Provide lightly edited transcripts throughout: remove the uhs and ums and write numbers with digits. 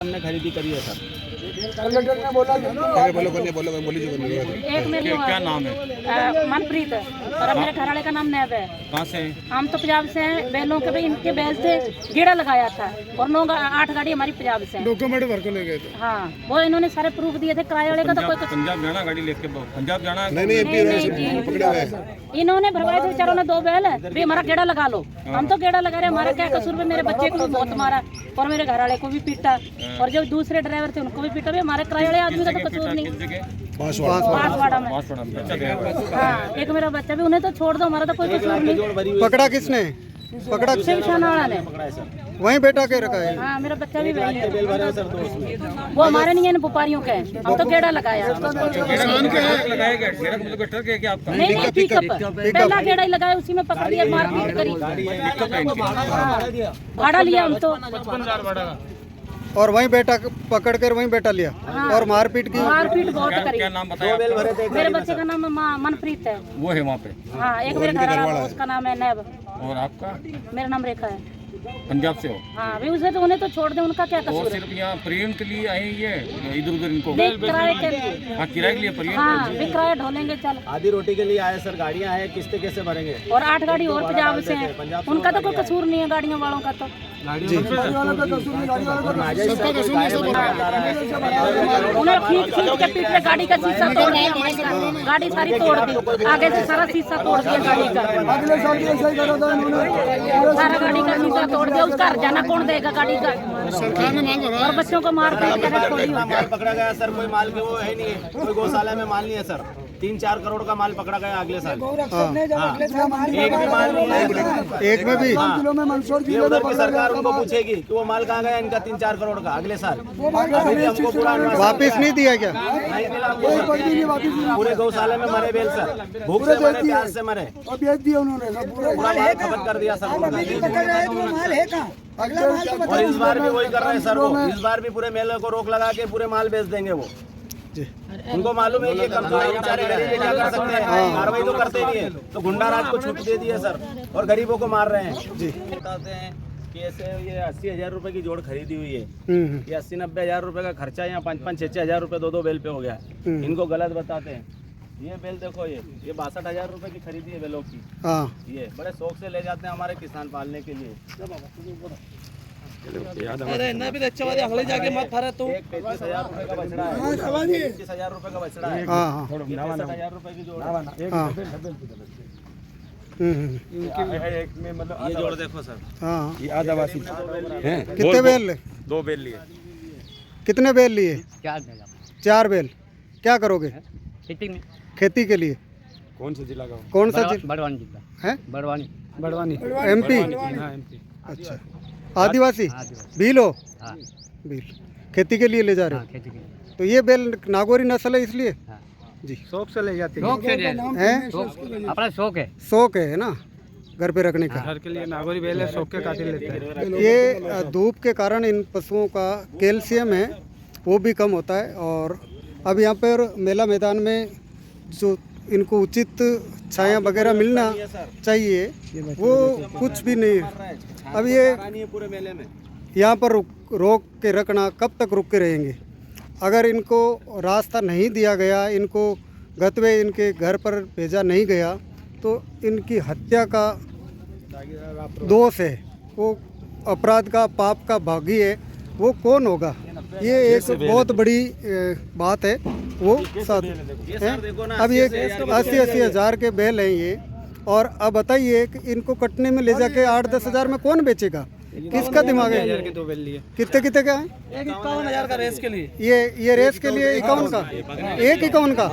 हमने खरीदी करी है सर। कंडक्टर ने बोला एक मेरे क्या नाम है? मनप्रीत है और मेरे घर वाले का नाम नैब है। कहाँ से? हम तो पंजाब से हैं। बैलों के भाई इनके बैल से गेड़ा लगाया था और 8 गाड़ी हमारी पंजाब से हैं। डॉक्यूमेंट भर के ले गए थे। हाँ, वो इन्होंने सारे प्रूफ दिए थे। किराए वाले का तो कोई पंजाब जाना गाड़ी लेके पंजाब जाना? नहीं जी, इन्होंने भरवाए थे बेचारों ने 2 बैल भी हमारा गेड़ा लगा लो। हम तो गेड़ा लगा रहे, हमारा क्या कसूर में मेरे बच्चे को भी बहुत मारा और मेरे घर वाले को भी पीटा और जो दूसरे ड्राइवर थे उनको भी पीटा। हमारे किराए वाले आदमी का तो कसूर नहीं। बांसवाड़ा में। हाँ, एक मेरा बच्चा भी, उन्हें तो छोड़ दो, हमारा तो कोई कसूर नहीं। पकड़ा किसने? पकड़ा शिवशानावाला ने वहीं बेटा के रखा है। हाँ, मेरा बच्चा भी वही है। वो हमारे नहीं है, व्यापारियों के हैं। हम तो गेड़ा लगाया। नहीं, पिकअप पहला गेड़ा ही लगाया, उसी में पकड़ लिया, मारपीट करी, भाड़ा लिया हम तो। और वहीं बेटा पकड़ कर वहीं बेटा लिया। हाँ। और मारपीट की। मारपीट बहुत करी। क्या नाम बताया? मेरे बच्चे का नाम मनप्रीत है। वो है वहाँ पे। हाँ, एक मेरे घर वाला, उसका नाम है नैब। और आपका? मेरा नाम रेखा है। पंजाब से हो? हाँ, भी उसे तो उन्हें तो छोड़ दे, उनका क्या और कसूर है? सिर्फ यहाँ प्रेम के लिए आए ये इधर उधर इनको? देख किराए के लिए। हाँ, किराए के लिए प्रेम। हाँ, भी किराया ढोलेंगे चल। आधी रोटी के लिए आए सर, गाड़ियाँ हैं, किस्तें कैसे भरेंगे? और 8 गाड़ी और पंजाब से हैं। उनका तो कोई कसूर नहीं है, गाड़ियों वालों का तो। उन्हें खींच के पीठ पे गाड़ी का शीशा तोड़ दिया, गाड़ी सारी तोड़ दी, आगे से सारा शीशा तोड़ दिया गाड़ी का, सारा गाड़ी का शीशा तोड़ दिया। उसका हर्जाना कौन देगा गाड़ी का? और बच्चों को मार पीट कर छोड़ी। माल पकड़ा गया सर, कोई माल के वो है नहीं है, कोई गौशाला में माल नहीं है सर। 3-4 करोड़ का माल पकड़ा गया अगले साल। एक भी माल नहीं है, एक में भी। ये उधर की सरकार उनको पूछेगी कि वो माल कहाँ गया इनका 3-4 करोड़ का अगले साल। अभी भी हमको पूरा वापिस नहीं दिया क्या? नहीं मिला हमको सर। पूरे गौशाले में मरे बेल सर, भूख से मरे, प्यास से मरे, पूरा माल खपत कर दिया सर। और इस बार भी वही कर रहे हैं सर, वो इस बार भी पूरे मेले को रोक लगा के पूरे माल बेच देंगे वो। उनको मालूम है कि कंपनी बेचारे गरीब क्या कर सकते हैं, कार्रवाई तो करते नहीं है, तो गुंडा राज को छूट दे दी है सर और गरीबों को मार रहे हैं। जी बताते हैं कि ऐसे ये 80,000 रुपए की जोड़ खरीदी हुई है, ये 80-90 हजार रुपए का खर्चा यहाँ 5-6 हजार रुपए 2 बेल पे हो गया। इनको गलत बताते हैं। ये बेल देखो, ये 62,000 रुपए की खरीदी है बेलों की। ये बड़े शौक से ले जाते हैं हमारे किसान पालने के लिए। अरे ना भी अच्छा वाले अगले जाके मत फरे तू। 35,000 रुपए का बछड़ा है, 25,000 रुपए का बछड़ा है, 65,000 रुपए की जोड़ है। ये जोड़ देखो सर, हाँ, ये आदिवासी कितने बेल? 2 बेल लिए। कितने बेल लिए? 4 बेल। क्या करोगे? खेती में, खेती के लिए। कौन से जिला का? कौन सा जिला बड़वानी जिला है? बड़वानी MP। अच्छा, आदिवासी भील हो? हाँ, भील। खेती के लिए ले जा रहे हो? खेती की तो ये बेल नागौरी नस्ल है इसलिए। जी, शौक से ले जाते हैं, अपना शौक है, शौक है ना घर पे रखने का। घर के लिए नागौरी बेल है, शौक के कातिल लेते हैं। ये धूप के कारण इन पशुओं का कैल्शियम है वो भी कम होता है। और अब यहाँ पर मेला मैदान में जो इनको उचित छाया वगैरह मिलना चाहिए वो कुछ भी नहीं है। अब ये पूरे मेले में यहाँ पर रोक के रखना, कब तक रुक के रहेंगे? अगर इनको रास्ता नहीं दिया गया, इनको गतवे इनके घर पर भेजा नहीं गया तो इनकी हत्या का दोष है, वो अपराध का, पाप का भागी है, वो कौन होगा? ये एक बहुत बड़ी बात है। वो साथ है। अब ये 80-80 हज़ार के बैल हैं ये। और अब बताइए कि इनको कटने में ले जाके 8-10 हज़ार में कौन बेचेगा? किसका दिमाग है? कितने का है? 51,000 का रेस के लिए। ये रेस के लिए 51 का, एक 51 का,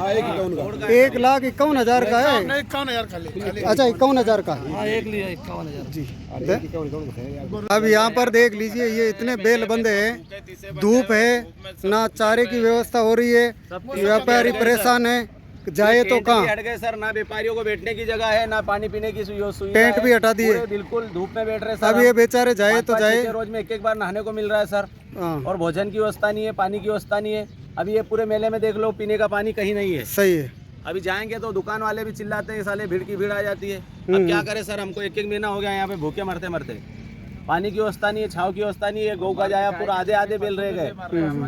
1,51,000 का है। 51,000 खाली। अच्छा, 51,000 का। हाँ, एक लिए 51,000 जी। अब यहाँ पर देख लीजिए, ये इतने बेल बंदे हैं, धूप है, ना चारे की व्यवस्था हो रही है, व्यापारी परेशान है, जाए तो कहाँ? हट गए सर, ना व्यापारियों को बैठने की जगह है, ना पानी पीने की सुविधा। टेंट भी हटा दिए, बिल्कुल धूप में बैठ रहे सर। अब ये बेचारे जाए तो जाए। रोज में 1-1 बार नहाने को मिल रहा है सर। और भोजन की व्यवस्था नहीं है, पानी की व्यवस्था नहीं है। अभी ये पूरे मेले में देख लो, पीने का पानी कहीं नहीं है। सही है। अभी जाएंगे तो दुकान वाले भी चिल्लाते हैं, साले भीड़ की भीड़ आ जाती है। अब क्या करें सर, हमको 1-1 महीना हो गया यहाँ पे भूखे मरते मरते। पानी की व्यवस्था नहीं है, छाव की व्यवस्था नहीं है, गौ का जाया पूरा आधे आधे बेल रह गए।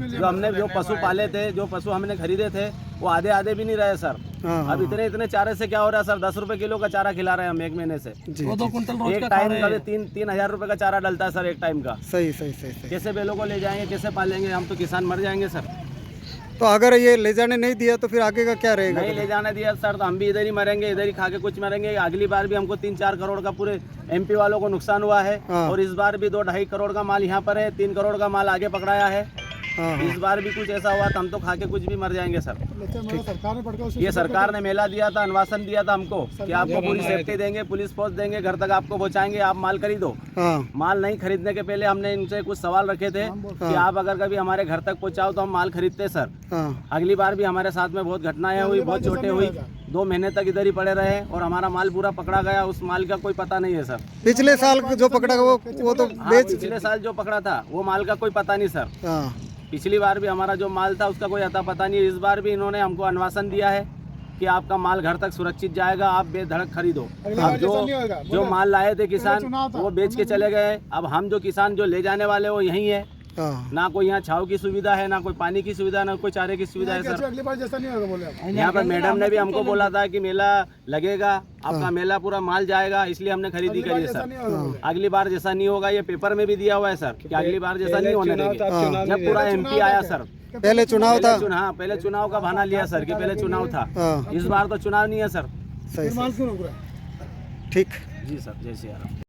जो हमने जो पशु पाले थे, जो पशु हमने खरीदे थे, वो आधे आधे भी नहीं रहे सर। हाँ, अब इतने इतने चारे से क्या हो रहा है सर, 10 रुपए किलो का चारा खिला रहे हैं हम एक महीने से। जी, एक टाइम का भी 3,000 रुपए का चारा डलता है सर एक टाइम का। सही सही सही सही। कैसे बैलों को ले जाएंगे, कैसे पालेंगे, हम तो किसान मर जाएंगे सर। तो अगर ये ले जाने नहीं दिया तो फिर आगे का क्या रहेगा? नहीं ले जाने दिया सर तो हम भी इधर ही मरेंगे, इधर ही खा के कुछ मरेंगे। अगली बार भी हमको 3-4 करोड़ का पूरे MP वालों को नुकसान हुआ है। हाँ। और इस बार भी 2-2.5 करोड़ का माल यहाँ पर है, 3 करोड़ का माल आगे पकड़ाया है। हाँ, इस बार भी कुछ ऐसा हुआ तो हम तो खा के कुछ भी मर जाएंगे सर। ये सरकार ने मेला दिया था, आश्वासन दिया था हमको कि आपको पूरी सेफ्टी देंगे, पुलिस फोर्स देंगे, घर तक आपको पहुंचाएंगे, आप माल खरीदो। हाँ, माल नहीं खरीदने के पहले हमने इनसे कुछ सवाल रखे थे कि आप अगर कभी हमारे घर तक पहुंचाओ तो हम माल खरीदते सर। हाँ, अगली बार भी हमारे साथ में बहुत घटनाएं हुई, बहुत चोटें हुई, 2 महीने तक इधर ही पड़े रहे और हमारा माल पूरा पकड़ा गया। उस माल का कोई पता नहीं है सर। पिछले साल जो पकड़ा वो तो हाँ, बेच। पिछले साल जो पकड़ा था वो माल का कोई पता नहीं सर। हाँ, पिछली बार भी हमारा जो माल था उसका कोई अता पता नहीं है। इस बार भी इन्होंने हमको आश्वासन दिया है कि आपका माल घर तक सुरक्षित जाएगा, आप बेधड़क खरीदो। अब जो माल लाए थे किसान वो बेच के चले गए। अब हम जो किसान जो ले जाने वाले वो यहीं है। हाँ, ना कोई यहाँ छाव की सुविधा है, ना कोई पानी की सुविधा, ना कोई चारे की सुविधा है सर। अगली बार जैसा नहीं होगा बोले आप। यहाँ पर मैडम ने भी हमको बोला था कि मेला लगेगा, आपका मेला पूरा माल जाएगा, इसलिए हमने खरीदी करी है सर। अगली बार जैसा नहीं होगा, ये पेपर में भी दिया हुआ है सर कि अगली बार जैसा नहीं होने देंगे। जब पूरा MP आया सर, पहले चुनाव था। हाँ पहले चुनाव का बहाना लिया सर कि पहले चुनाव था। हाँ, इस बार तो चुनाव नहीं है सर। सही माल सही, क्यों रोक रहा है? ठीक। जी सर, जय श्री राम।